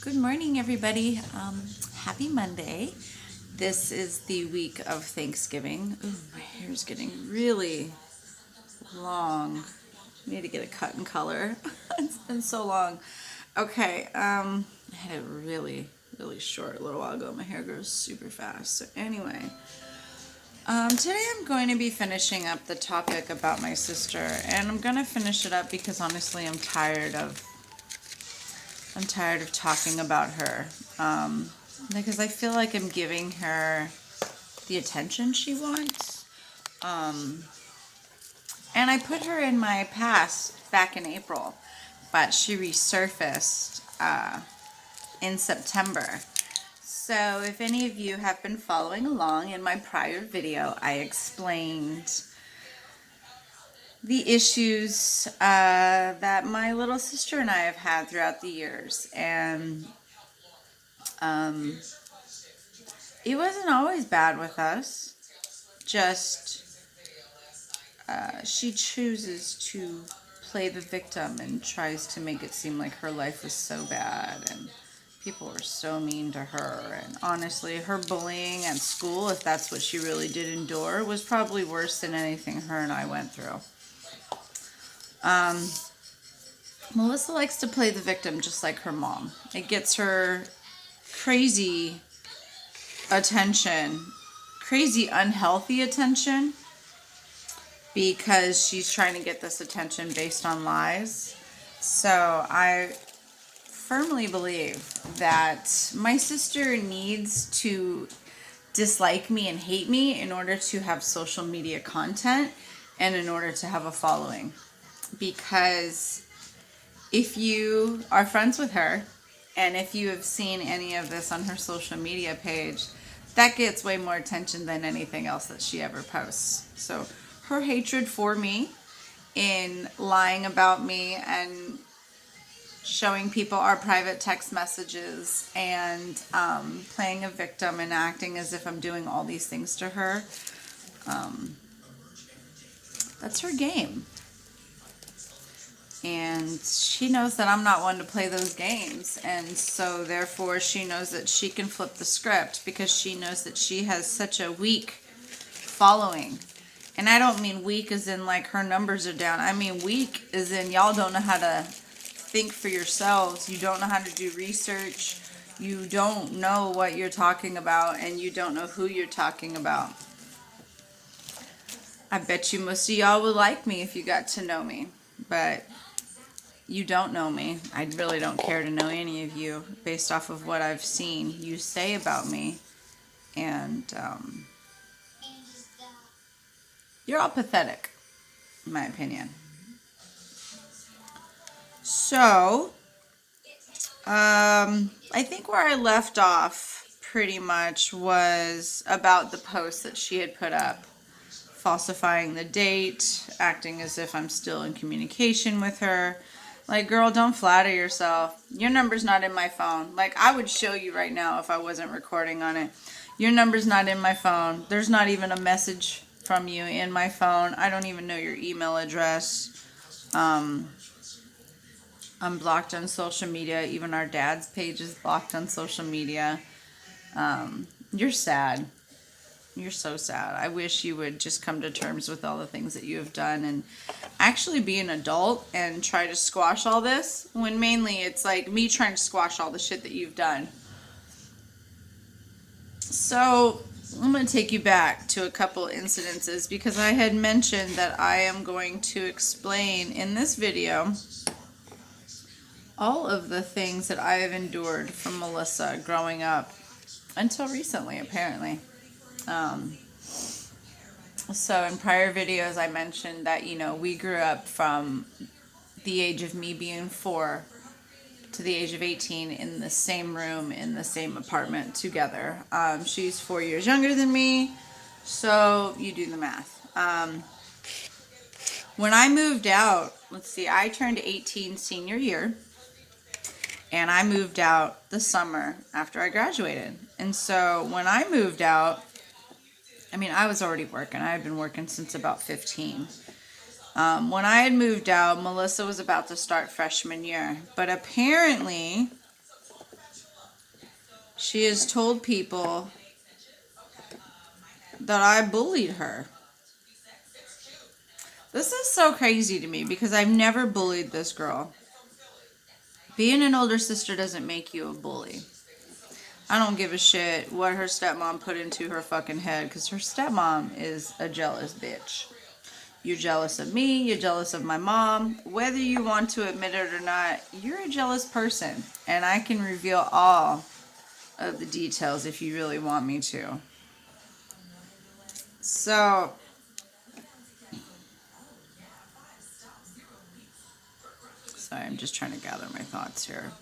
Good morning, everybody. Happy Monday. This is the week of Thanksgiving. Ooh, my hair's getting really long. Need to get a cut and color. It's been so long. Okay, I had it really short a little while ago. My hair grows super fast. So anyway, today I'm going to be finishing up the topic about my sister, and I'm gonna finish it up because honestly, I'm tired of talking about her. Because I feel like I'm giving her the attention she wants. And I put her in my past back in April, but she resurfaced in September. So if any of you have been following along in my prior video, I explained the issues that my little sister and I have had throughout the years. And it wasn't always bad with us. Just she chooses to play the victim and tries to make it seem like her life was so bad and people were so mean to her. And honestly, her bullying at school, if that's what she really did endure, was probably worse than anything her and I went through. Melissa likes to play the victim just like her mom. It gets her crazy attention, crazy unhealthy attention, because she's trying to get this attention based on lies. So I firmly believe that my sister needs to dislike me and hate me in order to have social media content and in order to have a following. Because if you are friends with her and if you have seen any of this on her social media page, that gets way more attention than anything else that she ever posts. So her hatred for me in lying about me and showing people our private text messages and playing a victim and acting as if I'm doing all these things to her, that's her game. And she knows that I'm not one to play those games. And so therefore she knows that she can flip the script because she knows that she has such a weak following. And I don't mean weak as in like her numbers are down. I mean weak as in y'all don't know how to think for yourselves. You don't know how to do research. You don't know what you're talking about, and you don't know who you're talking about. I bet you most of y'all would like me if you got to know me, but you don't know me. I really don't care to know any of you based off of what I've seen you say about me. And you're all pathetic, in my opinion. So, I think where I left off pretty much was about the post that she had put up, falsifying the date, acting as if I'm still in communication with her. Like, girl, don't flatter yourself. Your number's not in my phone. Like, I would show you right now if I wasn't recording on it. Your number's not in my phone. There's not even a message from you in my phone. I don't even know your email address. I'm blocked on social media. Even our dad's page is blocked on social media. You're sad. You're so sad. I wish you would just come to terms with all the things that you have done and actually be an adult and try to squash all this, when mainly it's like me trying to squash all the shit that you've done. So I'm going to take you back to a couple incidences because I had mentioned that I am going to explain in this video all of the things that I have endured from Melissa growing up until recently, apparently. So in prior videos, I mentioned that, we grew up from the age of me being 4 to the age of 18 in the same room, in the same apartment together. She's 4 years younger than me, so you do the math. When I moved out, I turned 18 senior year, and I moved out the summer after I graduated. And so when I moved out, I was already working. I had been working since about 15. When I had moved out, Melissa was about to start freshman year. But apparently, she has told people that I bullied her. This is so crazy to me because I've never bullied this girl. Being an older sister doesn't make you a bully. I don't give a shit what her stepmom put into her fucking head, because her stepmom is a jealous bitch. You're jealous of me, you're jealous of my mom. Whether you want to admit it or not, you're a jealous person. And I can reveal all of the details if you really want me to. So, sorry, I'm just trying to gather my thoughts here.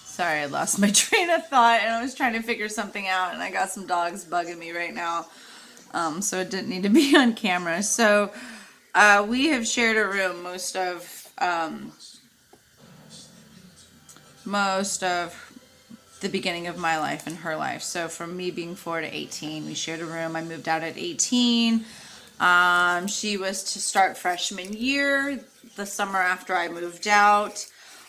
Sorry, I lost my train of thought and I was trying to figure something out, and I got some dogs bugging me right now. So it didn't need to be on camera. So we have shared a room most of the beginning of my life and her life. So from me being 4 to 18, we shared a room. I moved out at 18. She was to start freshman year the summer after I moved out.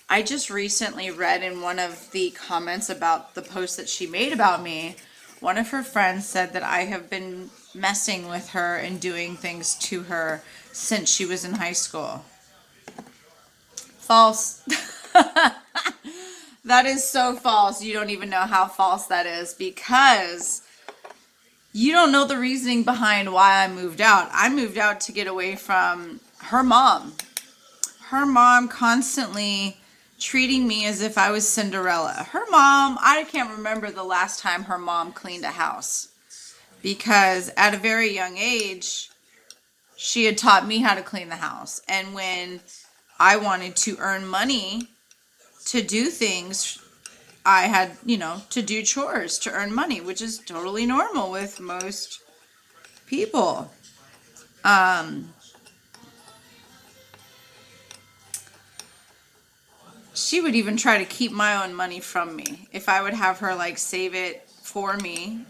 I just recently read in one of the comments about the post that she made about me, one of her friends said that I have been messing with her and doing things to her since she was in high school. False. That is so false. You don't even know how false that is, because you don't know the reasoning behind why I moved out. I moved out to get away from her mom. Her mom constantly treating me as if I was Cinderella. Her mom, I can't remember the last time her mom cleaned a house, because at a very young age, she had taught me how to clean the house. And when I wanted to earn money to do things, I had, to do chores to earn money, which is totally normal with most people. She would even try to keep my own money from me. If I would have her save it for me,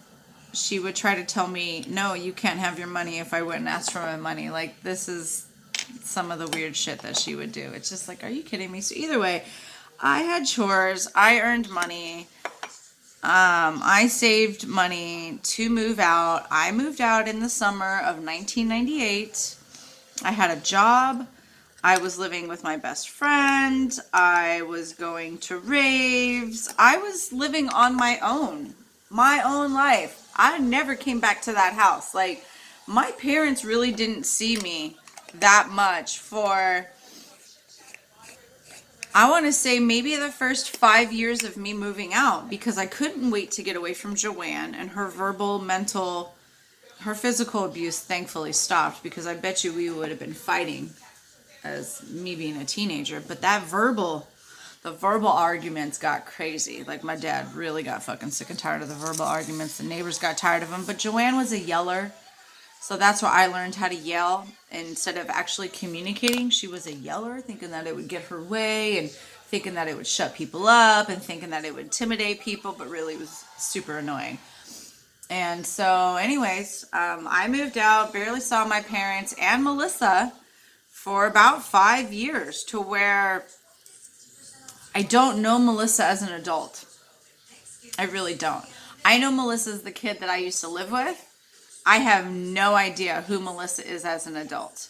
she would try to tell me, no, you can't have your money if I wouldn't ask for my money. This is some of the weird shit that she would do. It's just are you kidding me? So either way, I had chores. I earned money. I saved money to move out. I moved out in the summer of 1998. I had a job. I was living with my best friend. I was going to raves. I was living on my own life. I never came back to that house. My parents really didn't see me that much for, I want to say, maybe the first 5 years of me moving out, because I couldn't wait to get away from Joanne, and her her physical abuse thankfully stopped, because I bet you we would have been fighting as me being a teenager. But the verbal arguments got crazy. My dad really got fucking sick and tired of the verbal arguments. The neighbors got tired of them. But Joanne was a yeller, so that's where I learned how to yell. Instead of actually communicating, she was a yeller, thinking that it would get her way, and thinking that it would shut people up, and thinking that it would intimidate people, but really it was super annoying. And so anyways, I moved out, barely saw my parents and Melissa for about 5 years, to where I don't know Melissa as an adult. I really don't. I know Melissa's the kid that I used to live with. I have no idea who Melissa is as an adult.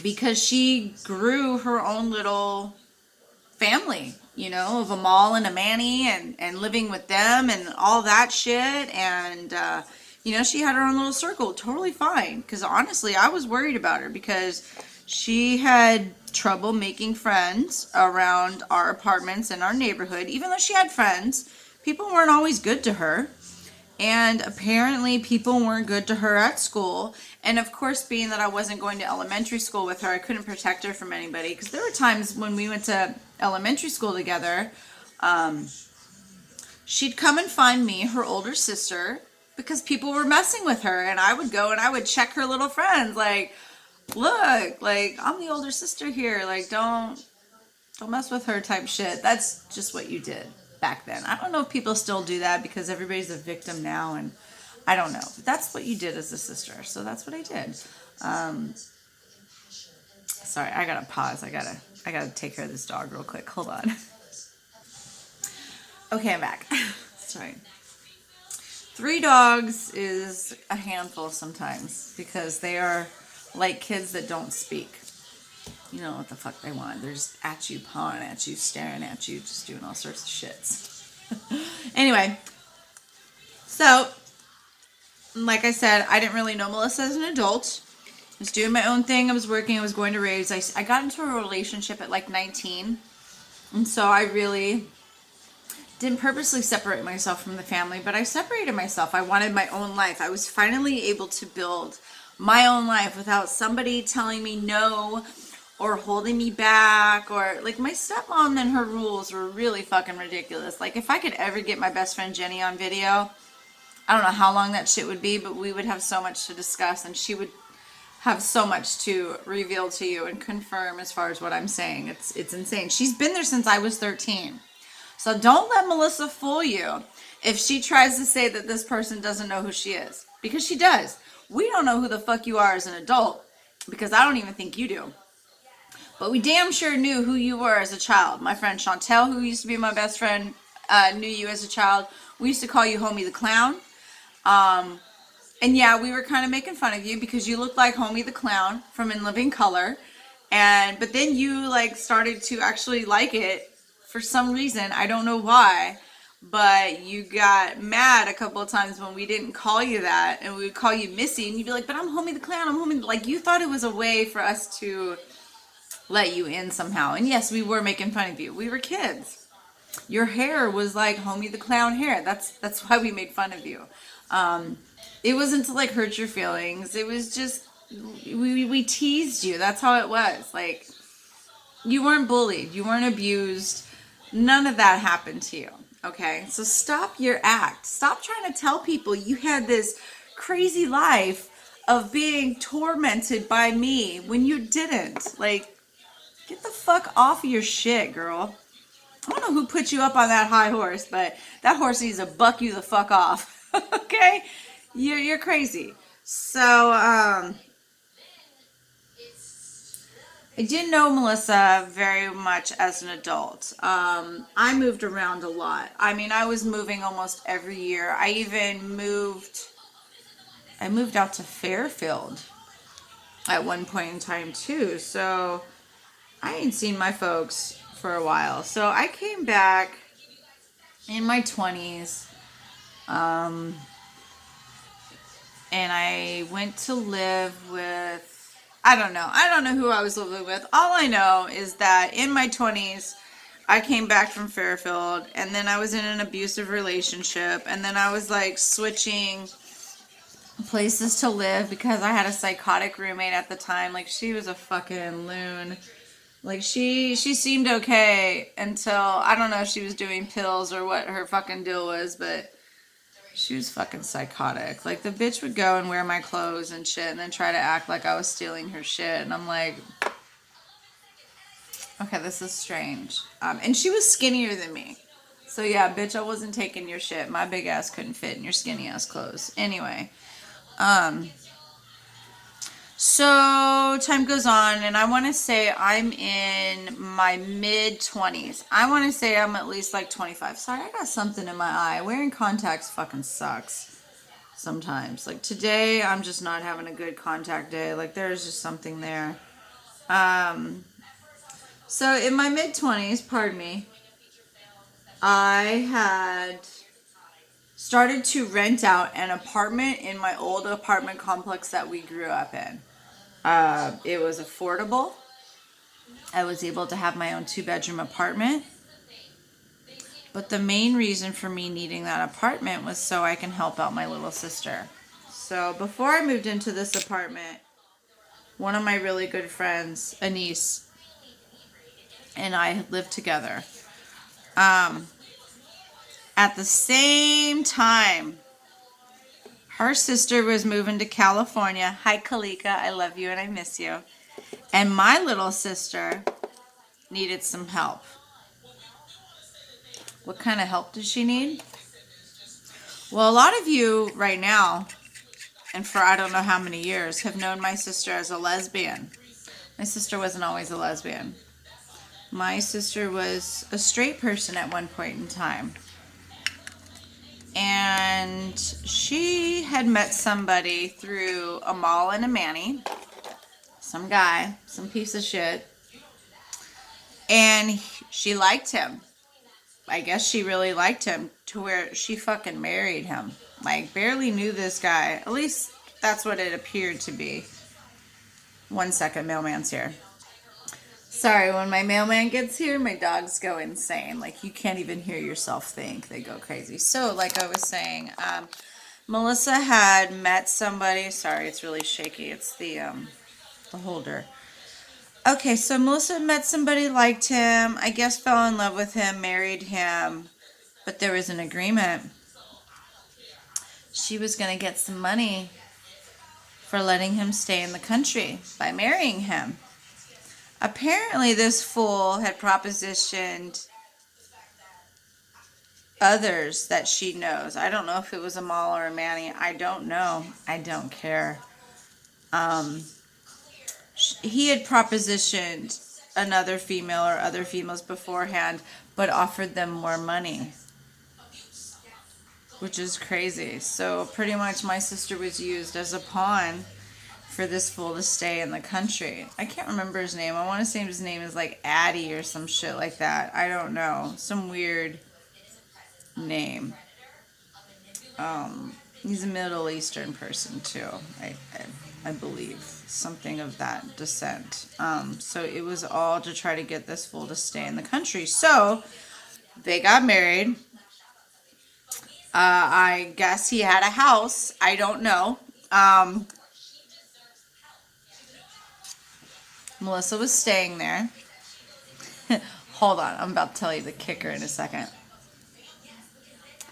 Because she grew her own little family, of a Mal and a Manny, and living with them and all that shit. And, she had her own little circle, totally fine. Because honestly, I was worried about her, because she had trouble making friends around our apartments and our neighborhood. Even though she had friends, people weren't always good to her. And apparently people weren't good to her at school. And of course, being that I wasn't going to elementary school with her, I couldn't protect her from anybody. Because there were times when we went to elementary school together, she'd come and find me, her older sister, because people were messing with her. And I would go and I would check her little friends. Look, I'm the older sister here. Don't mess with her type shit. That's just what you did back then. I don't know if people still do that, because everybody's a victim now, and I don't know. But that's what you did as a sister. So that's what I did. Sorry, I gotta pause. I gotta take care of this dog real quick. Hold on. Okay, I'm back. Sorry. 3 dogs is a handful sometimes because they are like kids that don't speak. You know what the fuck they want. They're just at you, pawing at you, staring at you, just doing all sorts of shits. Anyway, so like I said, I didn't really know Melissa as an adult. I was doing my own thing. I was working. I was going to raves. I got into a relationship at like 19. And so I really didn't purposely separate myself from the family, but I separated myself. I wanted my own life. I was finally able to build my own life without somebody telling me no or holding me back, or like my stepmom and her rules were really fucking ridiculous. Like if I could ever get my best friend Jenny on video, I don't know how long that shit would be, but we would have so much to discuss and she would have so much to reveal to you and confirm as far as what I'm saying. It's insane. She's been there since I was 13. So don't let Melissa fool you if she tries to say that this person doesn't know who she is. Because she does. We don't know who the fuck you are as an adult. Because I don't even think you do. But we damn sure knew who you were as a child. My friend Chantel, who used to be my best friend, knew you as a child. We used to call you Homie the Clown. And yeah, we were kind of making fun of you because you looked like Homie the Clown from In Living Color. But then you like started to actually like it. For some reason, I don't know why, but you got mad a couple of times when we didn't call you that, and we would call you Missy, and you'd be like, but I'm Homie the Clown, I'm Homie. Like, you thought it was a way for us to let you in somehow. And yes, we were making fun of you. We were kids. Your hair was like Homie the Clown hair. That's why we made fun of you. It wasn't to, like, hurt your feelings. It was just, we teased you. That's how it was. Like, you weren't bullied. You weren't abused. None of that happened to you, okay? So stop your act. Stop trying to tell people you had this crazy life of being tormented by me when you didn't. Like, get the fuck off of your shit, girl. I don't know who put you up on that high horse, but that horse needs to buck you the fuck off, okay? You're crazy. So, I didn't know Melissa very much as an adult. I moved around a lot. I mean, I was moving almost every year. I moved out to Fairfield at one point in time too. So I ain't seen my folks for a while. So I came back in my 20s. And I went to live with, I don't know who I was living with. All I know is that in my 20s, I came back from Fairfield, and then I was in an abusive relationship, and then I was like switching places to live because I had a psychotic roommate at the time. Like, she was a fucking loon. Like, she seemed okay until, I don't know if she was doing pills or what her fucking deal was, but she was fucking psychotic. Like, the bitch would go and wear my clothes and shit and then try to act like I was stealing her shit. And I'm like, okay, this is strange. And she was skinnier than me. So yeah, bitch, I wasn't taking your shit. My big ass couldn't fit in your skinny ass clothes. Anyway. So time goes on, and I want to say I'm in my mid-20s. I want to say I'm at least like 25. Sorry, I got something in my eye. Wearing contacts fucking sucks sometimes. Like today, I'm just not having a good contact day. Like there's just something there. So in my mid-20s, pardon me, I had started to rent out an apartment in my old apartment complex that we grew up in. It was affordable. I was able to have my own 2-bedroom apartment. But the main reason for me needing that apartment was so I can help out my little sister. So before I moved into this apartment, one of my really good friends, Anise, and I had lived together. At the same time, her sister was moving to California. Hi, Kalika. I love you and I miss you. And my little sister needed some help. What kind of help did she need? Well, a lot of you right now, and for I don't know how many years, have known my sister as a lesbian. My sister wasn't always a lesbian. My sister was a straight person at one point in time. And she had met somebody through a mall in a Manny. Some guy, some piece of shit. And she liked him. I guess she really liked him to where she fucking married him. Like, barely knew this guy. At least that's what it appeared to be. 1 second, mailman's here. Sorry, when my mailman gets here, my dogs go insane. Like, you can't even hear yourself think. They go crazy. So, like I was saying, Melissa had met somebody. Sorry, it's really shaky. It's the holder. Okay, so Melissa met somebody, liked him, I guess fell in love with him, married him, but there was an agreement. She was going to get some money for letting him stay in the country by marrying him. Apparently, this fool had propositioned others that she knows. I don't know if it was a mall or a Manny. I don't know. I don't care. He had propositioned another female or other females beforehand, but offered them more money, which is crazy. So pretty much my sister was used as a pawn for this fool to stay in the country. I can't remember his name. I want to say his name is like Addie or some shit like that. I don't know. Some weird name. He's a Middle Eastern person too. I believe something of that descent. So it was all to try to get this fool to stay in the country. So they got married. I guess he had a house. I don't know. Melissa was staying there. Hold on, I'm about to tell you the kicker in a second.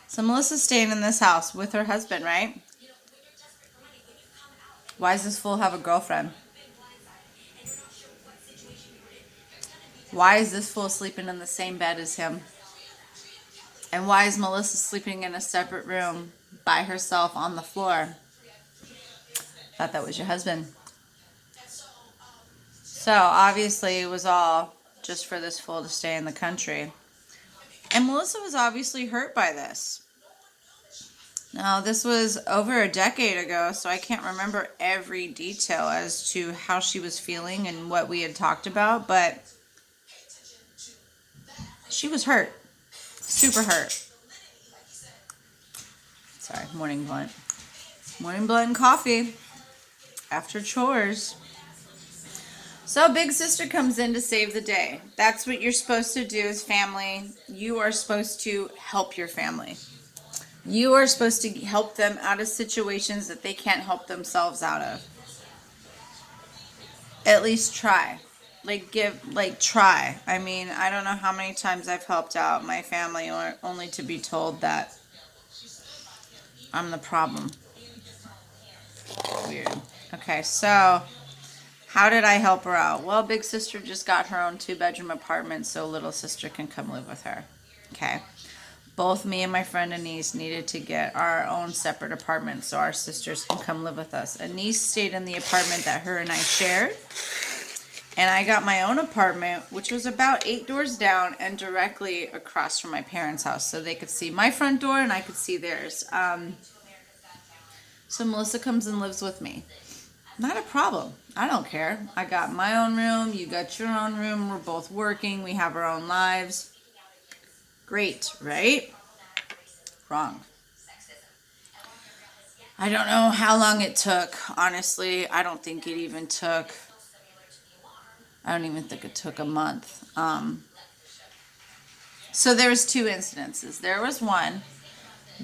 So Melissa's staying in this house with her husband, right? Why does this fool have a girlfriend? Why is this fool sleeping in the same bed as him? And why is Melissa sleeping in a separate room by herself on the floor? Thought that was your husband. So obviously it was all just for this fool to stay in the country. And Melissa was obviously hurt by this. Now, this was over a decade ago, so I can't remember every detail as to how she was feeling and what we had talked about, but she was hurt. Super hurt. Sorry, morning blunt. Morning blunt and coffee after chores. So big sister comes in to save the day. That's what you're supposed to do as family. You are supposed to help your family. You are supposed to help them out of situations that they can't help themselves out of. At least try. Try. I mean, I don't know how many times I've helped out my family only to be told that I'm the problem. Weird. Okay, so how did I help her out? Well, big sister just got her own 2-bedroom apartment so little sister can come live with her. Okay. Both me and my friend Anise needed to get our own separate apartments so our sisters can come live with us. Anise stayed in the apartment that her and I shared. And I got my own apartment, which was about 8 doors down and directly across from my parents' house. So they could see my front door and I could see theirs. So Melissa comes and lives with me. Not a problem. I don't care. I got my own room. You got your own room. We're both working. We have our own lives. Great, right? Wrong. I don't know how long it took. Honestly, I don't think it even took. I don't even think it took a month. So there was 2 incidences. There was one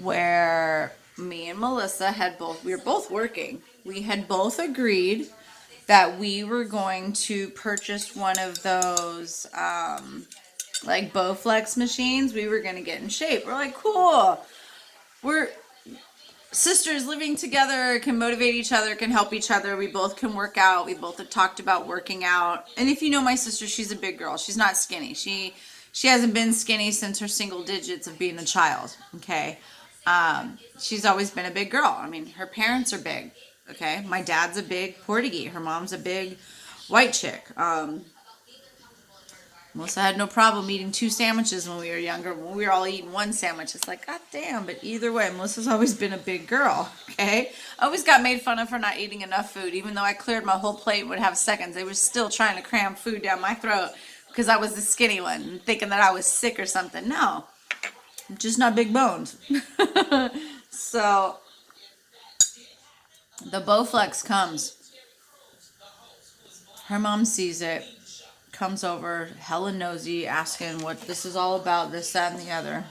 where me and Melissa we were both working. We had both agreed that we were going to purchase one of those like Bowflex machines. We were going to get in shape. We're like, cool. We're sisters living together, can motivate each other, can help each other. We both can work out. We both have talked about working out. And if you know my sister, she's a big girl. She's not skinny. She hasn't been skinny since her single digits of being a child. Okay. She's always been a big girl. I mean, her parents are big. Okay, my dad's a big Portuguese. Her mom's a big white chick. Melissa had no problem eating 2 sandwiches when we were younger. When we were all eating 1 sandwich, it's like, God damn. But either way, Melissa's always been a big girl. Okay, I always got made fun of for not eating enough food, even though I cleared my whole plate and would have seconds. They were still trying to cram food down my throat because I was the skinny one, thinking that I was sick or something. No, I'm just not big bones. So the Bowflex comes. Her mom sees it, comes over, hella nosy, asking what this is all about, this, that, and the other.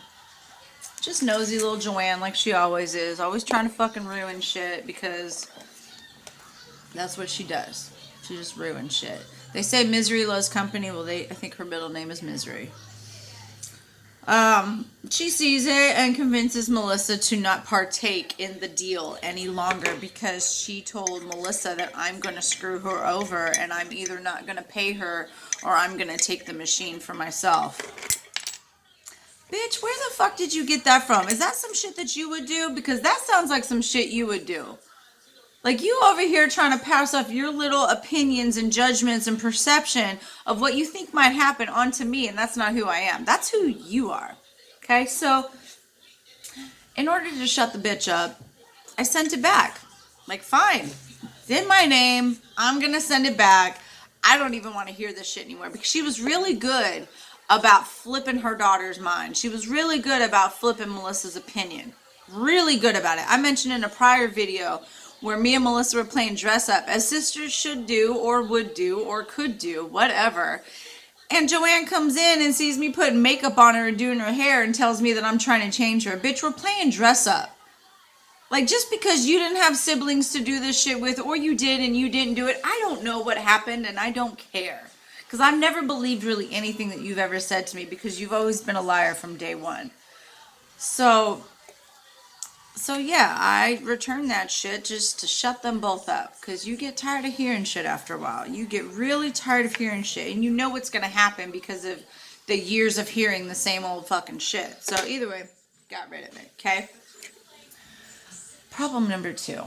Just nosy little Joanne like she always is. Always trying to fucking ruin shit because that's what she does. She just ruins shit. They say misery loves company. Well, I think her middle name is Misery. She sees it and convinces Melissa to not partake in the deal any longer because she told Melissa that I'm going to screw her over and I'm either not going to pay her or I'm going to take the machine for myself. Bitch, where the fuck did you get that from? Is that some shit that you would do? Because that sounds like some shit you would do. Like, you over here trying to pass off your little opinions and judgments and perception of what you think might happen onto me, and that's not who I am. That's who you are. Okay? So, in order to shut the bitch up, I sent it back. Like, fine. It's in my name. I'm going to send it back. I don't even want to hear this shit anymore because she was really good about flipping her daughter's mind. She was really good about flipping Melissa's opinion. Really good about it. I mentioned in a prior video where me and Melissa were playing dress up, as sisters should do, or would do, or could do, whatever. And Joanne comes in and sees me putting makeup on her and doing her hair and tells me that I'm trying to change her. Bitch, we're playing dress up. Like, just because you didn't have siblings to do this shit with, or you did and you didn't do it, I don't know what happened and I don't care. Because I've never believed really anything that you've ever said to me because you've always been a liar from day one. So yeah, I returned that shit just to shut them both up. Because you get tired of hearing shit after a while. You get really tired of hearing shit. And you know what's going to happen because of the years of hearing the same old fucking shit. So either way, got rid of it, okay? Problem number 2.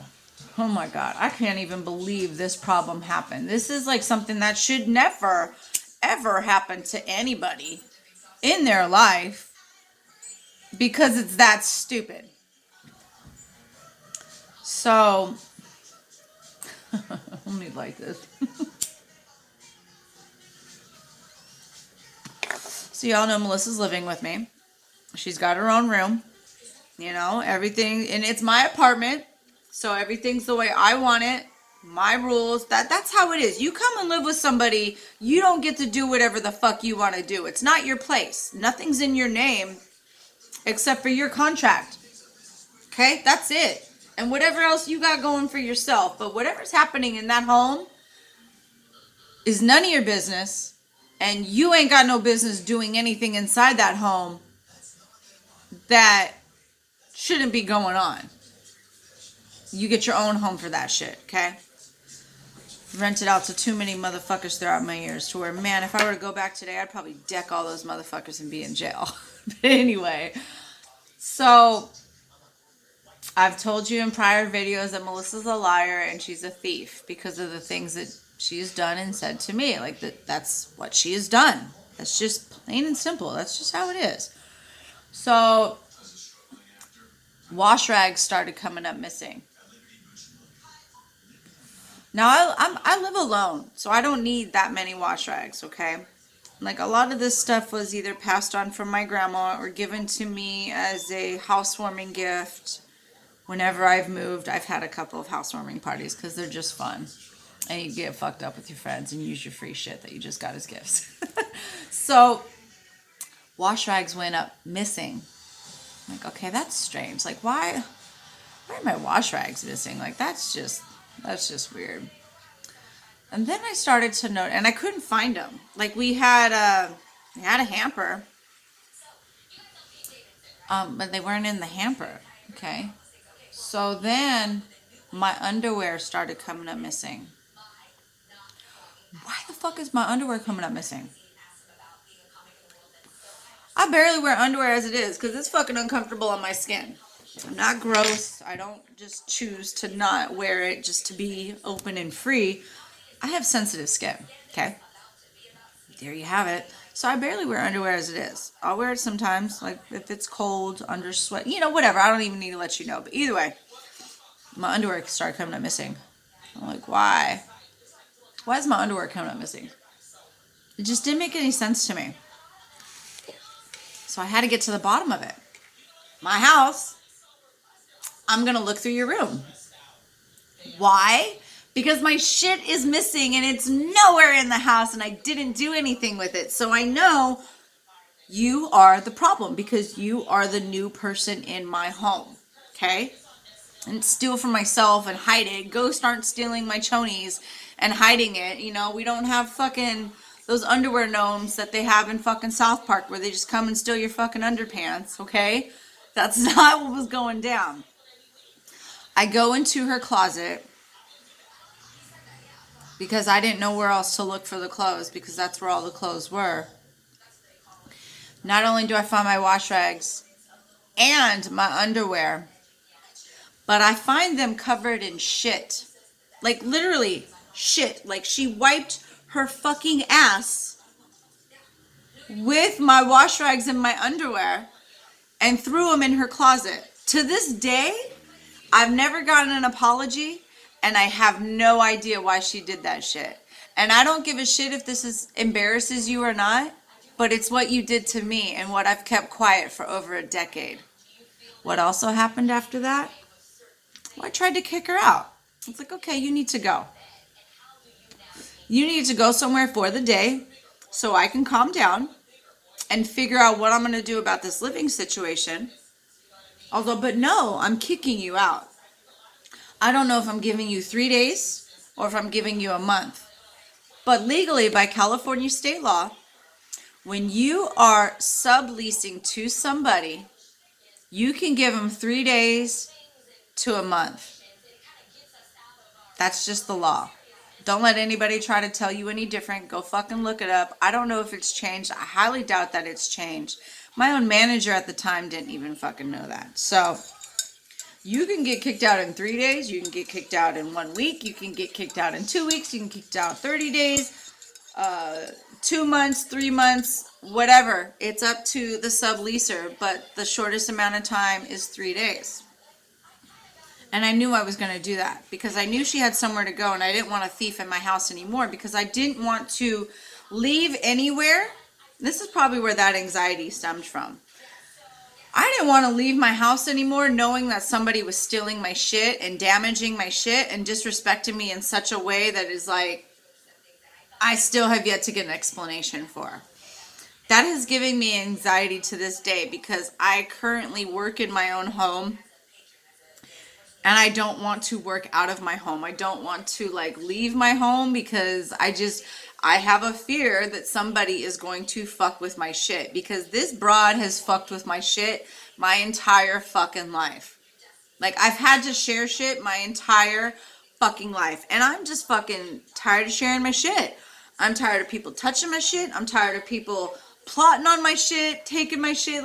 Oh my God, I can't even believe this problem happened. This is like something that should never, ever happen to anybody in their life because it's that stupid. So, let me like this. So y'all know Melissa's living with me. She's got her own room. You know, everything, and it's my apartment. So everything's the way I want it. My rules. That's how it is. You come and live with somebody, you don't get to do whatever the fuck you want to do. It's not your place. Nothing's in your name except for your contract. Okay? That's it. And whatever else you got going for yourself. But whatever's happening in that home is none of your business. And you ain't got no business doing anything inside that home that shouldn't be going on. You get your own home for that shit, okay? Rented out to too many motherfuckers throughout my years to where, man, if I were to go back today, I'd probably deck all those motherfuckers and be in jail. But anyway, so I've told you in prior videos that Melissa's a liar and she's a thief because of the things that she's done and said to me. Like, that's what she has done. That's just plain and simple. That's just how it is. So wash rags started coming up missing. Now, I live alone, so I don't need that many wash rags, okay? Like, a lot of this stuff was either passed on from my grandma or given to me as a housewarming gift. Whenever I've moved, I've had a couple of housewarming parties because they're just fun. And you get fucked up with your friends and use your free shit that you just got as gifts. So, wash rags went up missing. I'm like, okay, that's strange. Like, why are my wash rags missing? Like, that's just weird. And then I started to note, and I couldn't find them. Like, we had a hamper, but they weren't in the hamper. Okay, so then my underwear started coming up missing. Why the fuck is my underwear coming up missing? I barely wear underwear as it is because it's fucking uncomfortable on my skin. I'm not gross. I don't just choose to not wear it just to be open and free. I have sensitive skin, okay? There you have it. So I barely wear underwear as it is. I'll wear it sometimes, like if it's cold, under sweat, whatever. I don't even need to let you know. But either way, my underwear started coming up missing. I'm like, why? Why is my underwear coming up missing? It just didn't make any sense to me. So I had to get to the bottom of it. My house, I'm going to look through your room. Why? Because my shit is missing and it's nowhere in the house and I didn't do anything with it. So I know you are the problem because you are the new person in my home. Okay? And steal from myself and hide it. Ghosts aren't stealing my chonies and hiding it. We don't have fucking those underwear gnomes that they have in fucking South Park where they just come and steal your fucking underpants. Okay? That's not what was going down. I go into her closet because I didn't know where else to look for the clothes because that's where all the clothes were. Not only do I find my wash rags and my underwear, but I find them covered in shit. Like literally shit. Like she wiped her fucking ass with my wash rags and my underwear and threw them in her closet. To this day, I've never gotten an apology. And I have no idea why she did that shit. And I don't give a shit if this embarrasses you or not. But it's what you did to me and what I've kept quiet for over a decade. What also happened after that? Well, I tried to kick her out. It's like, okay, you need to go. You need to go somewhere for the day so I can calm down and figure out what I'm going to do about this living situation. But no, I'm kicking you out. I don't know if I'm giving you 3 days or if I'm giving you a month. But legally, by California state law, when you are subleasing to somebody, you can give them 3 days to a month. That's just the law. Don't let anybody try to tell you any different. Go fucking look it up. I don't know if it's changed. I highly doubt that it's changed. My own manager at the time didn't even fucking know that. So you can get kicked out in 3 days. You can get kicked out in 1 week. You can get kicked out in 2 weeks. You can get kicked out 30 days, 2 months, 3 months, whatever. It's up to the subleaser, but the shortest amount of time is 3 days. And I knew I was going to do that because I knew she had somewhere to go and I didn't want a thief in my house anymore because I didn't want to leave anywhere. This is probably where that anxiety stemmed from. I didn't want to leave my house anymore knowing that somebody was stealing my shit and damaging my shit and disrespecting me in such a way that is like, I still have yet to get an explanation for. That has given me anxiety to this day because I currently work in my own home and I don't want to work out of my home. I don't want to leave my home because I have a fear that somebody is going to fuck with my shit because this broad has fucked with my shit my entire fucking life. I've had to share shit my entire fucking life and I'm just fucking tired of sharing my shit. I'm tired of people touching my shit. I'm tired of people plotting on my shit, taking my shit.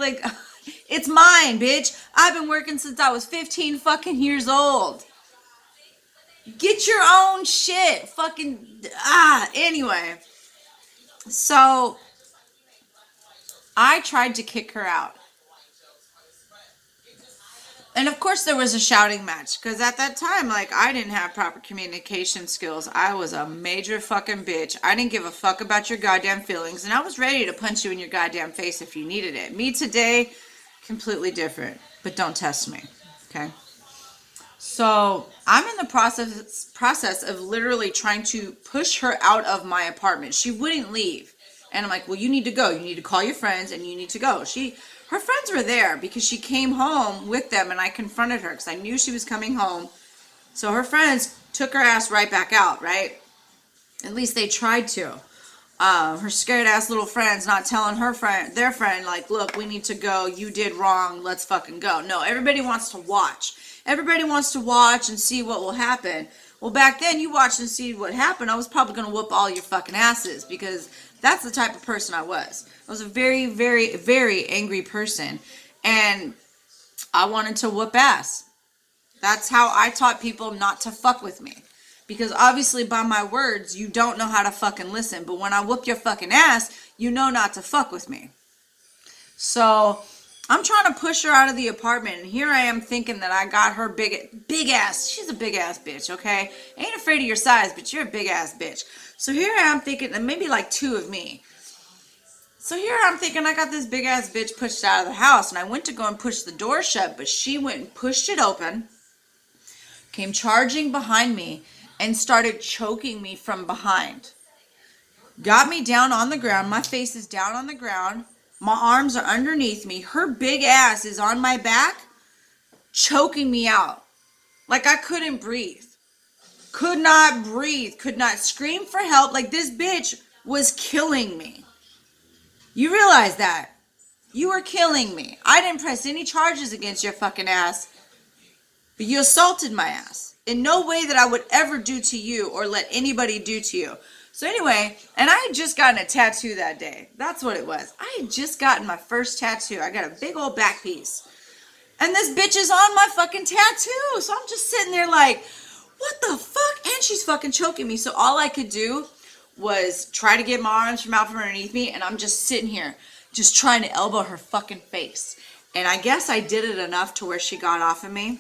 It's mine, bitch. I've been working since I was 15 fucking years old. Get your own shit. Anyway. So, I tried to kick her out. And of course there was a shouting match. Because at that time, I didn't have proper communication skills. I was a major fucking bitch. I didn't give a fuck about your goddamn feelings. And I was ready to punch you in your goddamn face if you needed it. Me today, completely different. But don't test me. Okay? So I'm in the process of literally trying to push her out of my apartment. She wouldn't leave. And I'm like, well, you need to go. You need to call your friends and you need to go. Her friends were there because she came home with them and I confronted her because I knew she was coming home. So her friends took her ass right back out, right? At least they tried to. Her scared ass little friends not telling their friend, look, we need to go. You did wrong. Let's fucking go. No, everybody wants to watch. Everybody wants to watch and see what will happen. Well, back then you watched and see what happened. I was probably going to whoop all your fucking asses because that's the type of person I was. I was a very, very, very angry person. And I wanted to whoop ass. That's how I taught people not to fuck with me. Because obviously by my words, you don't know how to fucking listen. But when I whoop your fucking ass, you know not to fuck with me. So I'm trying to push her out of the apartment. And here I am thinking that I got her big ass. She's a big ass bitch, okay? Ain't afraid of your size, but you're a big ass bitch. So here I am thinking, and maybe like two of me. So here I'm thinking I got this big ass bitch pushed out of the house. And I went to go and push the door shut, but she went and pushed it open. Came charging behind me and started choking me from behind. Got me down on the ground. My face is down on the ground. My arms are underneath me. Her big ass is on my back, choking me out. Like I couldn't breathe. Could not breathe. Could not scream for help. Like this bitch was killing me. You realize that? You were killing me. I didn't press any charges against your fucking ass, but you assaulted my ass in no way that I would ever do to you or let anybody do to you. So anyway, and I had just gotten a tattoo that day. That's what it was. I had just gotten my first tattoo. I got a big old back piece. And this bitch is on my fucking tattoo. So I'm just sitting there like, what the fuck? And she's fucking choking me. So all I could do was try to get my arms from out from underneath me. And I'm just sitting here, just trying to elbow her fucking face. And I guess I did it enough to where she got off of me.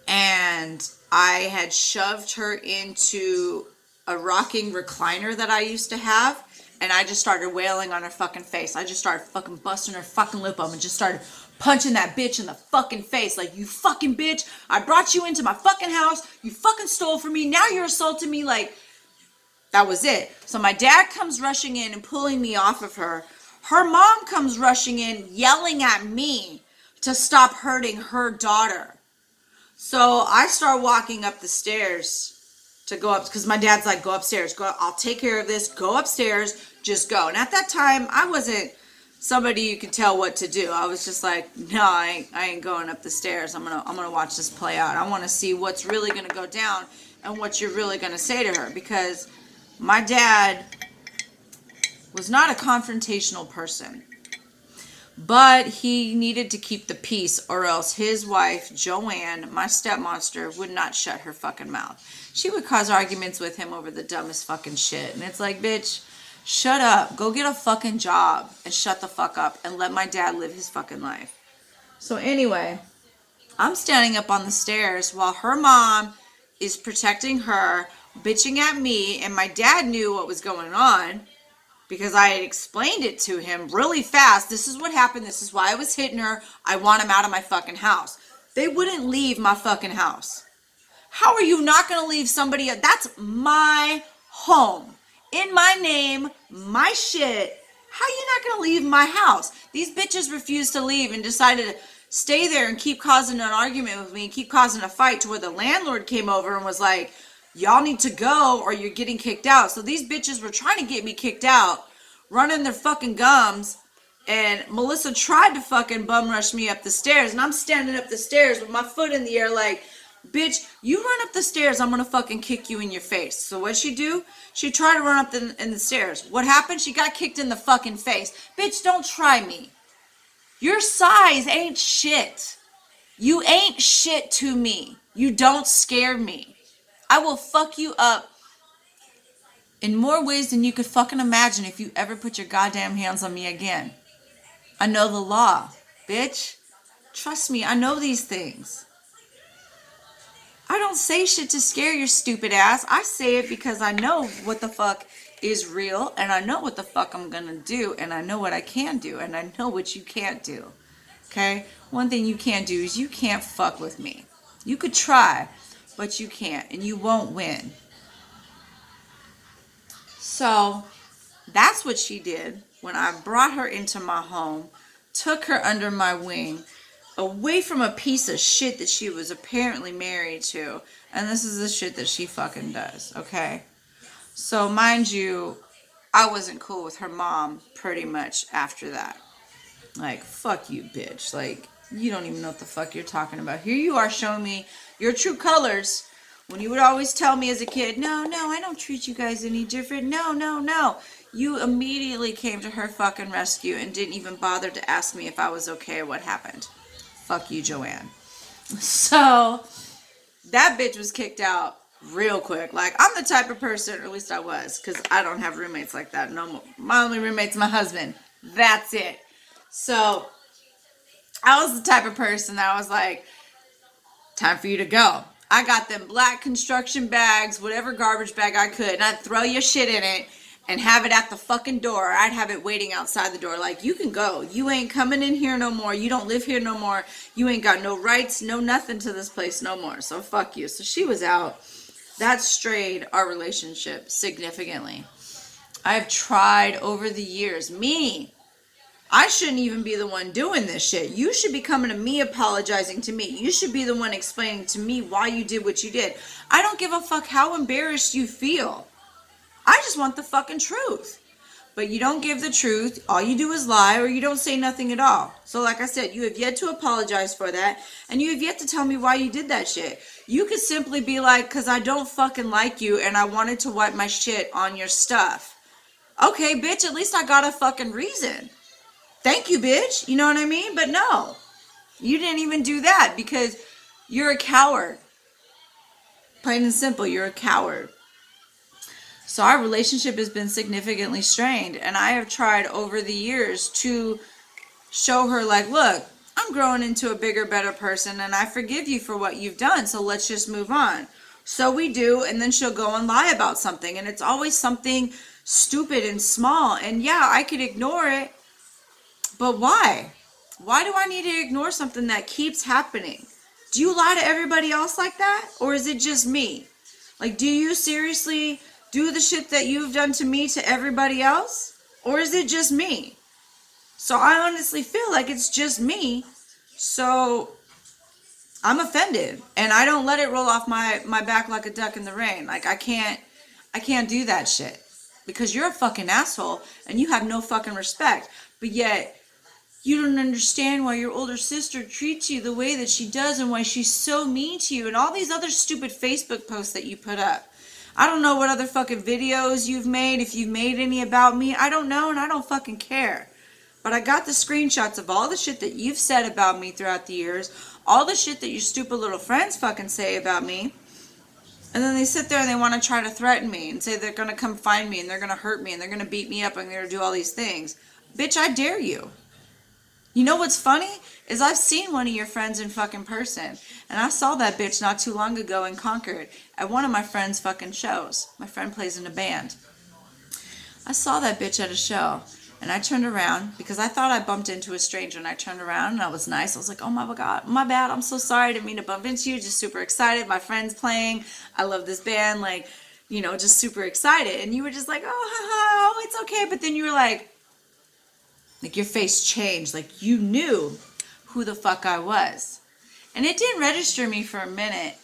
And I had shoved her into a rocking recliner that I used to have, and I just started wailing on her fucking face. I just started fucking busting her fucking lip open and just started punching that bitch in the fucking face. Like, you fucking bitch, I brought you into my fucking house, you fucking stole from me, now you're assaulting me. Like, that was it. So my dad comes rushing in and pulling me off of her. Her mom comes rushing in yelling at me to stop hurting her daughter. So I start walking up the stairs to go up, because my dad's like, go upstairs, go, I'll take care of this, go upstairs, just go. And at that time, I wasn't somebody you could tell what to do. I was just like, no, I ain't going up the stairs. I'm gonna watch this play out. I want to see what's really gonna go down and what you're really gonna say to her, because my dad was not a confrontational person. But he needed to keep the peace, or else his wife, Joanne, my stepmonster, would not shut her fucking mouth. She would cause arguments with him over the dumbest fucking shit. And it's like, bitch, shut up. Go get a fucking job and shut the fuck up and let my dad live his fucking life. So anyway, I'm standing up on the stairs while her mom is protecting her, bitching at me, and my dad knew what was going on, because I had explained it to him really fast. This is what happened. This is why I was hitting her. I want him out of my fucking house. They wouldn't leave my fucking house. How are you not going to leave somebody? That's my home. In my name, my shit. How are you not going to leave my house? These bitches refused to leave and decided to stay there and keep causing an argument with me and keep causing a fight, to where the landlord came over and was like, y'all need to go or you're getting kicked out. So these bitches were trying to get me kicked out, running their fucking gums. And Melissa tried to fucking bum rush me up the stairs. And I'm standing up the stairs with my foot in the air like, bitch, you run up the stairs, I'm going to fucking kick you in your face. So what'd she do? She tried to run up in the stairs. What happened? She got kicked in the fucking face. Bitch, don't try me. Your size ain't shit. You ain't shit to me. You don't scare me. I will fuck you up in more ways than you could fucking imagine if you ever put your goddamn hands on me again. I know the law, bitch. Trust me, I know these things. I don't say shit to scare your stupid ass. I say it because I know what the fuck is real, and I know what the fuck I'm gonna do, and I know what I can do, and I know what you can't do. Okay? One thing you can't do is you can't fuck with me. You could try, but you can't, and you won't win. So that's what she did when I brought her into my home, took her under my wing, away from a piece of shit that she was apparently married to. And this is the shit that she fucking does, okay? So mind you, I wasn't cool with her mom pretty much after that. Like, fuck you, bitch. Like, you don't even know what the fuck you're talking about. Here you are showing me your true colors, when you would always tell me as a kid, no, I don't treat you guys any different. No. You immediately came to her fucking rescue and didn't even bother to ask me if I was okay or what happened. Fuck you, Joanne. So that bitch was kicked out real quick. Like, I'm the type of person, or at least I was, because I don't have roommates like that no more. My only roommate's my husband. That's it. So I was the type of person that was like, time for you to go. I got them black construction bags, whatever garbage bag I could, and I'd throw your shit in it and have it at the fucking door. I'd have it waiting outside the door. Like, you can go. You ain't coming in here no more. You don't live here no more. You ain't got no rights, no nothing to this place no more. So fuck you. So she was out. That strayed our relationship significantly. I've tried over the years. I shouldn't even be the one doing this shit. You should be coming to me apologizing to me. You should be the one explaining to me why you did what you did. I don't give a fuck how embarrassed you feel. I just want the fucking truth. But you don't give the truth. All you do is lie, or you don't say nothing at all. So like I said, you have yet to apologize for that. And you have yet to tell me why you did that shit. You could simply be like, because I don't fucking like you and I wanted to wipe my shit on your stuff. Okay, bitch, at least I got a fucking reason. Thank you, bitch. You know what I mean? But no, you didn't even do that because you're a coward. Plain and simple, you're a coward. So our relationship has been significantly strained, and I have tried over the years to show her, like, look, I'm growing into a bigger, better person, and I forgive you for what you've done, so let's just move on. So we do, and then she'll go and lie about something, and it's always something stupid and small, and yeah, I could ignore it, but why? Why do I need to ignore something that keeps happening? Do you lie to everybody else like that, or is it just me? Like, do you seriously do the shit that you've done to me to everybody else? Or is it just me? So I honestly feel like it's just me. So I'm offended. And I don't let it roll off my back like a duck in the rain. Like, I can't do that shit. Because you're a fucking asshole and you have no fucking respect. But yet, you don't understand why your older sister treats you the way that she does and why she's so mean to you and all these other stupid Facebook posts that you put up. I don't know what other fucking videos you've made, if you've made any about me. I don't know, and I don't fucking care. But I got the screenshots of all the shit that you've said about me throughout the years, all the shit that your stupid little friends fucking say about me. And then they sit there and they want to try to threaten me and say they're going to come find me and they're going to hurt me and they're going to beat me up and they're going to do all these things. Bitch, I dare you. You know what's funny? Is I've seen one of your friends in fucking person. And I saw that bitch not too long ago in Concord at one of my friend's fucking shows. My friend plays in a band. I saw that bitch at a show. And I turned around because I thought I bumped into a stranger. And I turned around and I was nice. I was like, oh my God, my bad. I'm so sorry. I didn't mean to bump into you. Just super excited. My friend's playing. I love this band. Like, you know, just super excited. And you were just like, oh, it's okay. But then you were like your face changed, like you knew who the fuck I was. And it didn't register me for a minute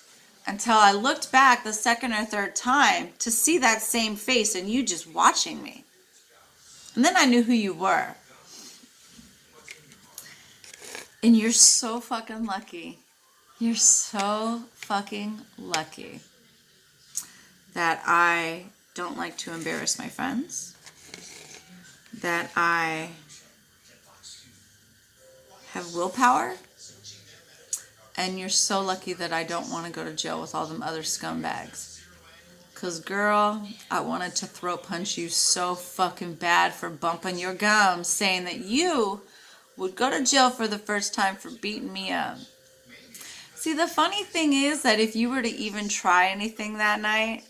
until I looked back the second or third time to see that same face and you just watching me. And then I knew who you were. And you're so fucking lucky. You're so fucking lucky that I don't like to embarrass my friends, that I have willpower, and you're so lucky that I don't want to go to jail with all them other scumbags. Because, girl, I wanted to throat punch you so fucking bad for bumping your gums, saying that you would go to jail for the first time for beating me up. See, the funny thing is that if you were to even try anything that night,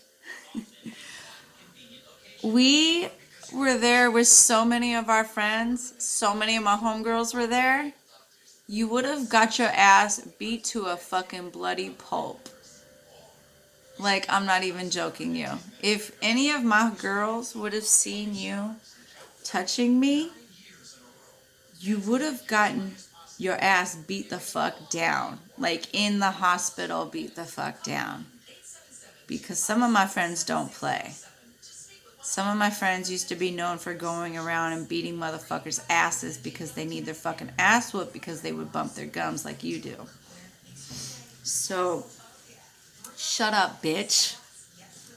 we were there with so many of our friends, so many of my homegirls were there, you would have got your ass beat to a fucking bloody pulp. Like, I'm not even joking you. If any of my girls would have seen you touching me, you would have gotten your ass beat the fuck down. Like, in the hospital, beat the fuck down. Because some of my friends don't play. Some of my friends used to be known for going around and beating motherfuckers' asses because they need their fucking ass whooped because they would bump their gums like you do. So, shut up, bitch.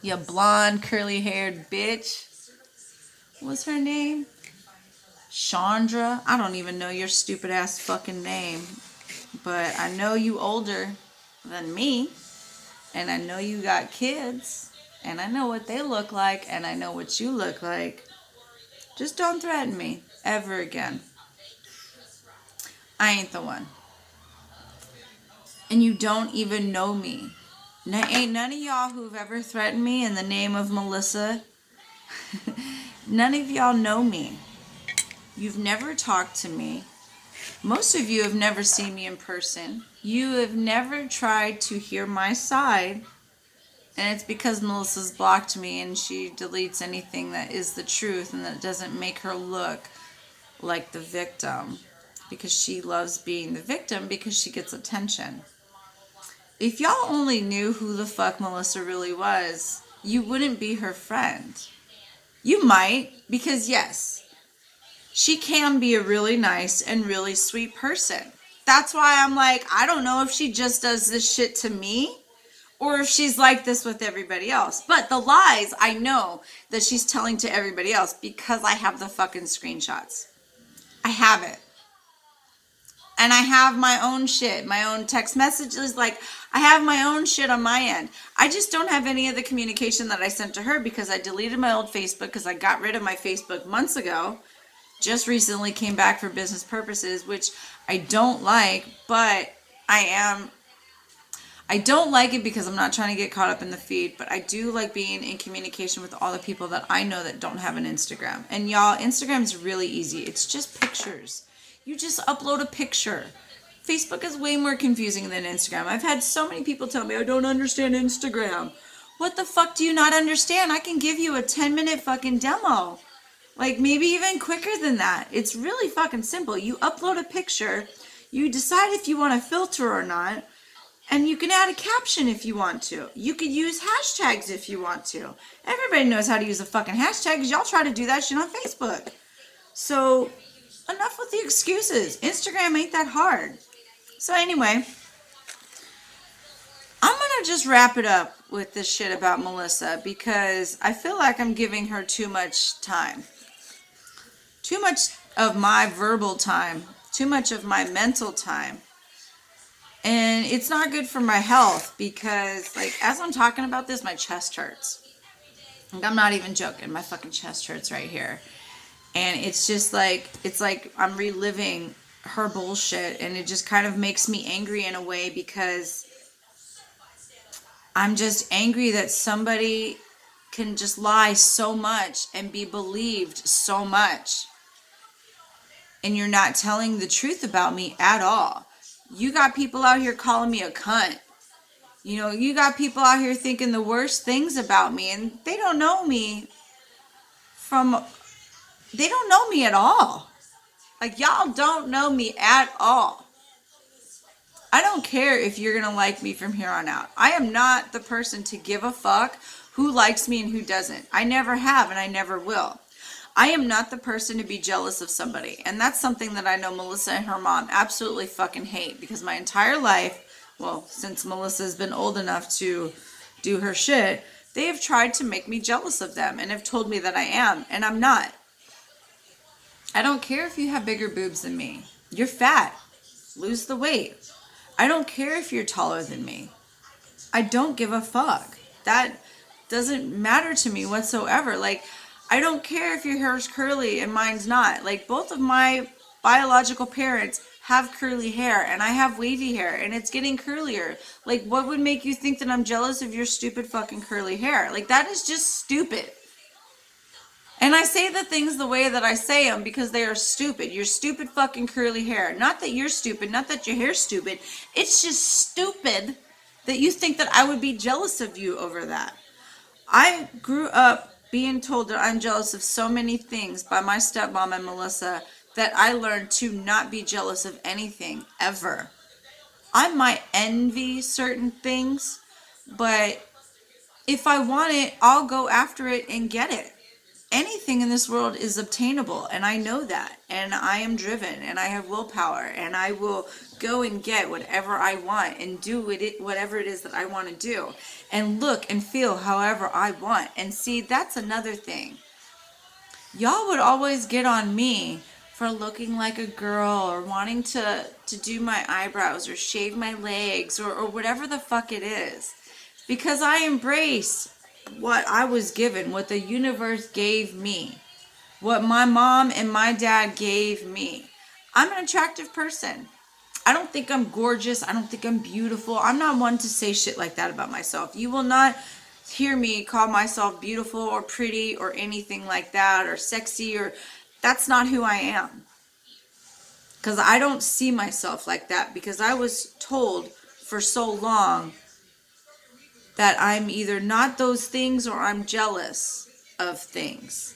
You blonde, curly-haired bitch. What's her name? Chandra? I don't even know your stupid-ass fucking name. but I know you older than me, and I know you got kids, and I know what they look like, and I know what you look like. Just don't threaten me ever again. I ain't the one. And you don't even know me. Ain't none of y'all who've ever threatened me in the name of Melissa, none of y'all know me. You've never talked to me. Most of you have never seen me in person. You have never tried to hear my side. And it's because Melissa's blocked me and she deletes anything that is the truth and that doesn't make her look like the victim. Because she loves being the victim because she gets attention. If y'all only knew who the fuck Melissa really was, you wouldn't be her friend. You might, because yes, she can be a really nice and really sweet person. That's why I'm like, I don't know if she just does this shit to me or if she's like this with everybody else. But the lies, I know that she's telling to everybody else because I have the fucking screenshots. I have it. And I have my own shit, my own text messages. Like, I have my own shit on my end. I just don't have any of the communication that I sent to her because I deleted my old Facebook because I got rid of my Facebook months ago. Just recently came back for business purposes, which I don't like, but I don't like it because I'm not trying to get caught up in the feed, but I do like being in communication with all the people that I know that don't have an Instagram. And y'all, Instagram's really easy. It's just pictures. You just upload a picture. Facebook is way more confusing than Instagram. I've had so many people tell me, I don't understand Instagram. What the fuck do you not understand? I can give you a 10-minute fucking demo. Like, maybe even quicker than that. It's really fucking simple. You upload a picture, you decide if you want to filter or not, and you can add a caption if you want to. You could use hashtags if you want to. Everybody knows how to use a fucking hashtag because y'all try to do that shit on Facebook. So, enough with the excuses. Instagram ain't that hard. So anyway, I'm going to just wrap it up with this shit about Melissa because I feel like I'm giving her too much time. Too much of my verbal time. Too much of my mental time. And it's not good for my health because, like, as I'm talking about this, my chest hurts. Like, I'm not even joking. My fucking chest hurts right here. And it's just like, it's like I'm reliving her bullshit. And it just kind of makes me angry in a way because I'm just angry that somebody can just lie so much and be believed so much. And you're not telling the truth about me at all. You got people out here calling me a cunt. You know, you got people out here thinking the worst things about me. And they don't know me they don't know me at all. Like, y'all don't know me at all. I don't care if you're going to like me from here on out. I am not the person to give a fuck who likes me and who doesn't. I never have and I never will. I am not the person to be jealous of somebody. And that's something that I know Melissa and her mom absolutely fucking hate. Because my entire life, well, since Melissa's been old enough to do her shit, they have tried to make me jealous of them and have told me that I am. And I'm not. I don't care if you have bigger boobs than me. You're fat. Lose the weight. I don't care if you're taller than me. I don't give a fuck. That doesn't matter to me whatsoever. Like, I don't care if your hair's curly and mine's not. Like, both of my biological parents have curly hair and I have wavy hair and it's getting curlier. Like, what would make you think that I'm jealous of your stupid fucking curly hair? Like, that is just stupid. And I say the things the way that I say them because they are stupid. Your stupid fucking curly hair. Not that you're stupid, not that your hair's stupid. It's just stupid that you think that I would be jealous of you over that. I grew up being told that I'm jealous of so many things by my stepmom and Melissa that I learned to not be jealous of anything ever. I might envy certain things, but if I want it, I'll go after it and get it. Anything in this world is obtainable, and I know that, and I am driven, and I have willpower, and I will go and get whatever I want and do whatever it is that I want to do, and look and feel however I want. And see, that's another thing. Y'all would always get on me for looking like a girl or wanting to do my eyebrows or shave my legs or whatever the fuck it is. Because I embrace what I was given, what the universe gave me, what my mom and my dad gave me. I'm an attractive person. I don't think I'm gorgeous. I don't think I'm beautiful. I'm not one to say shit like that about myself. You will not hear me call myself beautiful or pretty or anything like that or sexy, or that's not who I am. Because I don't see myself like that, because I was told for so long that I'm either not those things or I'm jealous of things.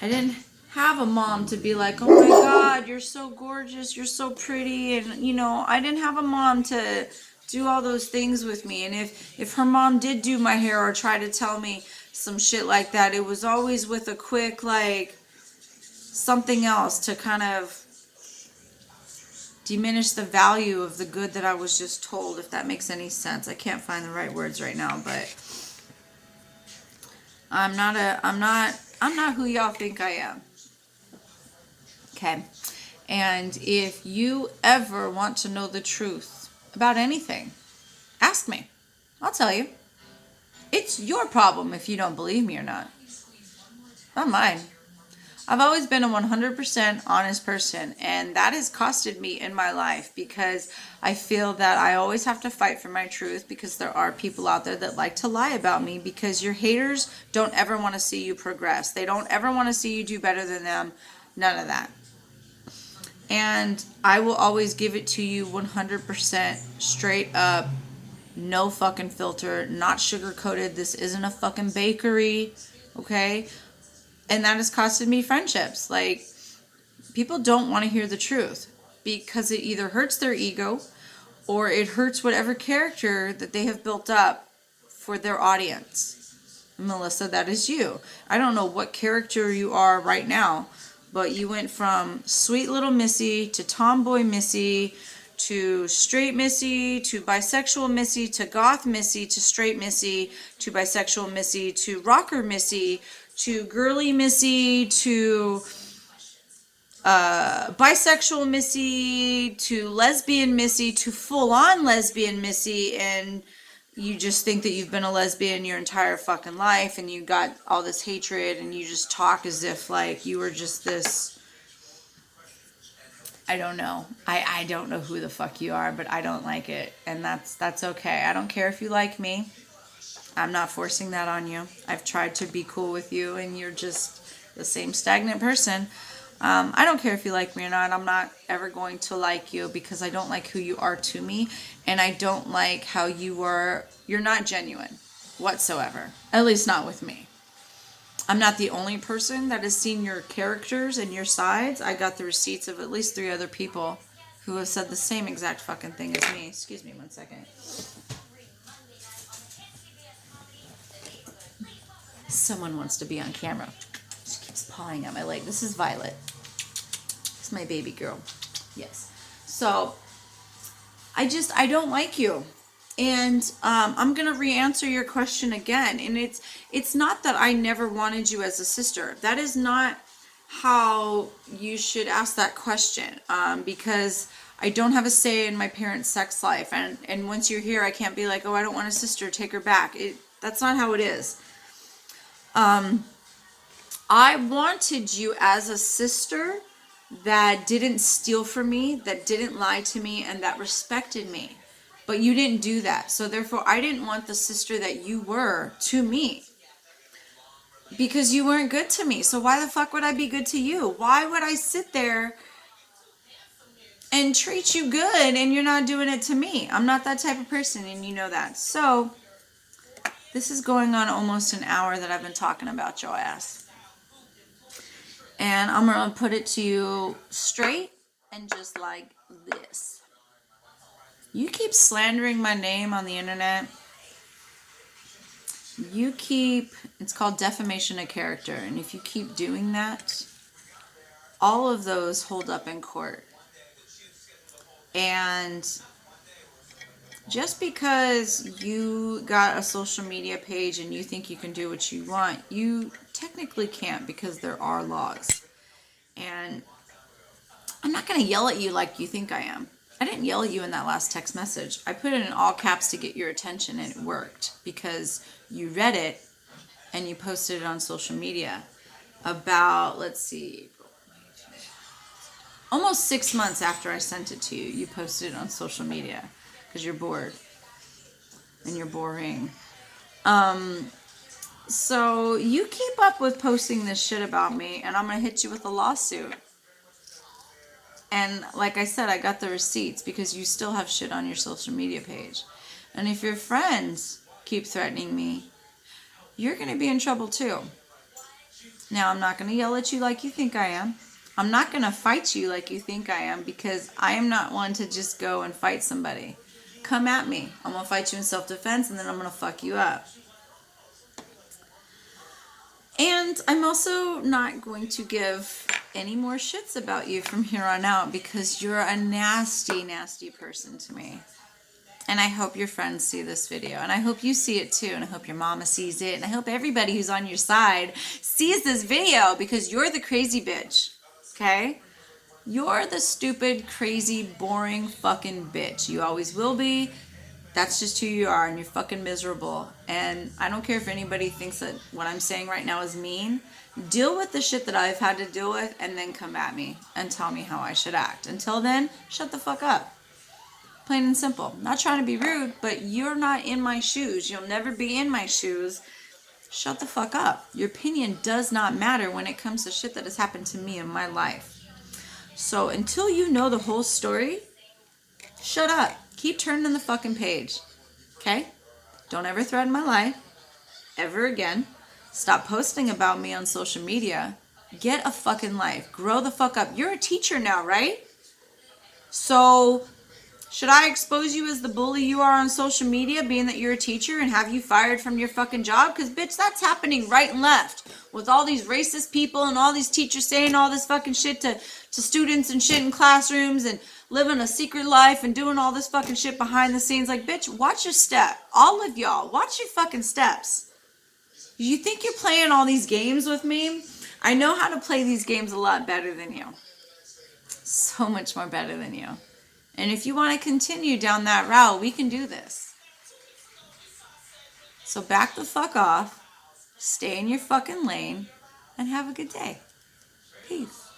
I didn't have a mom to be like, oh my God, you're so gorgeous, you're so pretty. And, you know, I didn't have a mom to do all those things with me. And if her mom did do my hair or try to tell me some shit like that, it was always with a quick, like, something else to kind of diminish the value of the good that I was just told, if that makes any sense. I can't find the right words right now, but I'm not who y'all think I am. Okay. And if you ever want to know the truth about anything, ask me. I'll tell you. It's your problem if you don't believe me or not. Not mine. I've always been a 100% honest person, and that has costed me in my life, because I feel that I always have to fight for my truth, because there are people out there that like to lie about me, because your haters don't ever want to see you progress. They don't ever want to see you do better than them. None of that. And I will always give it to you 100% straight up, no fucking filter, not sugar coated. This isn't a fucking bakery, okay? And that has costed me friendships. Like, people don't want to hear the truth because it either hurts their ego or it hurts whatever character that they have built up for their audience. Melissa, that is you. I don't know what character you are right now, but you went from sweet little Missy to tomboy Missy to straight Missy to bisexual Missy to goth Missy to straight Missy to bisexual Missy to rocker Missy to girly Missy to bisexual Missy to lesbian Missy to full-on lesbian Missy, and you just think that you've been a lesbian your entire fucking life, and you got all this hatred, and you just talk as if like you were just this, I don't know. I don't know who the fuck you are, but I don't like it, and that's okay. I don't care if you like me. I'm not forcing that on you. I've tried to be cool with you, and you're just the same stagnant person. I don't care if you like me or not. I'm not ever going to like you, because I don't like who you are to me, and I don't like how you're not genuine whatsoever. At least not with me. I'm not the only person that has seen your characters and your sides. I got the receipts of at least 3 other people who have said the same exact fucking thing as me. Excuse me 1 second. Someone wants to be on camera. She keeps pawing at my leg. This is Violet. It's my baby girl. Yes. So, I don't like you. And I'm going to re-answer your question again. And it's not that I never wanted you as a sister. That is not how you should ask that question. Because I don't have a say in my parents' sex life. And once you're here, I can't be like, oh, I don't want a sister, take her back. That's not how it is. I wanted you as a sister that didn't steal from me, that didn't lie to me, and that respected me. But you didn't do that. So therefore, I didn't want the sister that you were to me, because you weren't good to me. So why the fuck would I be good to you? Why would I sit there and treat you good and you're not doing it to me? I'm not that type of person, and you know that. So this is going on almost an hour that I've been talking about your ass. And I'm going to put it to you straight and just like this. You keep slandering my name on the internet. It's called defamation of character. And if you keep doing that, all of those hold up in court. And just because you got a social media page and you think you can do what you want, you technically can't, because there are laws. And I'm not going to yell at you like you think I am. I didn't yell at you in that last text message. I put it in all caps to get your attention, and it worked because you read it and you posted it on social media about, let's see, almost 6 months after I sent it to you. You posted it on social media because you're bored and you're boring. So you keep up with posting this shit about me, and I'm going to hit you with a lawsuit. And like I said, I got the receipts because you still have shit on your social media page. And if your friends keep threatening me, you're going to be in trouble too. Now, I'm not going to yell at you like you think I am. I'm not going to fight you like you think I am, because I am not one to just go and fight somebody. Come at me. I'm going to fight you in self-defense, and then I'm going to fuck you up. And I'm also not going to give any more shits about you from here on out, because you're a nasty, nasty person to me. And I hope your friends see this video. And I hope you see it too. And I hope your mama sees it. And I hope everybody who's on your side sees this video, because you're the crazy bitch. Okay? You're the stupid, crazy, boring fucking bitch. You always will be. That's just who you are, and you're fucking miserable. And I don't care if anybody thinks that what I'm saying right now is mean. Deal with the shit that I've had to deal with, and then come at me and tell me how I should act. Until then, shut the fuck up. Plain and simple. Not trying to be rude, but you're not in my shoes. You'll never be in my shoes. Shut the fuck up. Your opinion does not matter when it comes to shit that has happened to me in my life. So until you know the whole story, shut up. Keep turning the fucking page. Okay? Don't ever threaten my life. Ever again. Stop posting about me on social media. Get a fucking life. Grow the fuck up. You're a teacher now, right? So should I expose you as the bully you are on social media, being that you're a teacher, and have you fired from your fucking job? Because, bitch, that's happening right and left. With all these racist people and all these teachers saying all this fucking shit to students and shit in classrooms, and living a secret life and doing all this fucking shit behind the scenes. Like, bitch, watch your step. All of y'all, watch your fucking steps. You think you're playing all these games with me? I know how to play these games a lot better than you. So much more better than you. And if you want to continue down that route, we can do this. So back the fuck off, stay in your fucking lane, and have a good day. Peace.